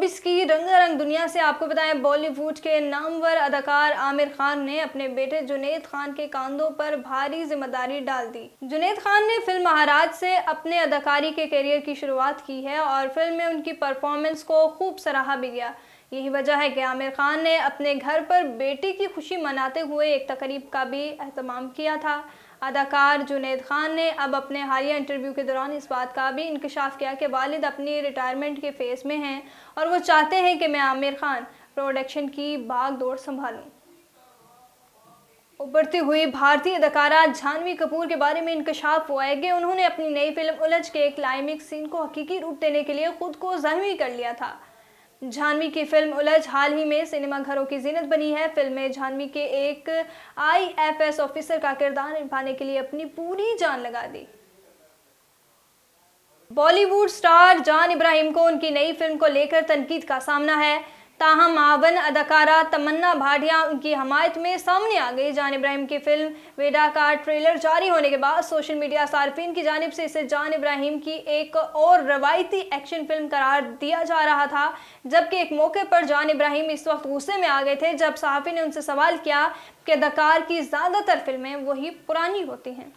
Showbiz की रंगारंग दुनिया से आपको बताएं, बॉलीवुड के नामवर अदाकार आमिर खान ने अपने बेटे जुनैद खान के कंधों पर भारी जिम्मेदारी डाल दी। जुनैद खान ने फिल्म महाराज से अपने अदाकारी के करियर की शुरुआत की है और फिल्म में उनकी परफॉर्मेंस को खूब सराहा भी गया। यही वजह है कि आमिर खान ने अपने घर पर बेटी की खुशी मनाते हुए एक तकरीब का भी एहतमाम किया था। अदाकार जुनैद खान ने अब अपने हालिया इंटरव्यू के दौरान इस बात का भी इंकशाफ किया कि वालिद अपनी रिटायरमेंट के फेज में हैं और वो चाहते हैं कि मैं आमिर खान प्रोडक्शन की भागदौड़ संभालूं। उभरती हुई भारतीय अदाकारा जाह्नवी कपूर के बारे में इंकशाफ हुआ है कि उन्होंने अपनी नई फिल्म उलझ के क्लाइमेक्स सीन को हकीकी रूप देने के लिए खुद को ज़ख्मी कर लिया था। जाह्नवी की फिल्म उलझ हाल ही में सिनेमाघरों की जीनत बनी है। फिल्म में जाह्नवी के एक IFS ऑफिसर का किरदार निभाने के लिए अपनी पूरी जान लगा दी। बॉलीवुड स्टार जान इब्राहिम को उनकी नई फिल्म को लेकर तनकीद का सामना है। ताहम मावन अदाकारा तमन्ना भाटिया उनकी हमायत में सामने आ गई। जान इब्राहिम की फिल्म वेदा का ट्रेलर जारी होने के बाद सोशल मीडिया सार्फिन की जानिब से इसे जान इब्राहिम की एक और रवायती एक्शन फिल्म करार दिया जा रहा था, जबकि एक मौके पर जान इब्राहिम इस वक्त गुस्से में आ गए थे जब सहाफ़ी ने उनसे सवाल किया कि अदाकार की ज़्यादातर फिल्में वही पुरानी होती हैं।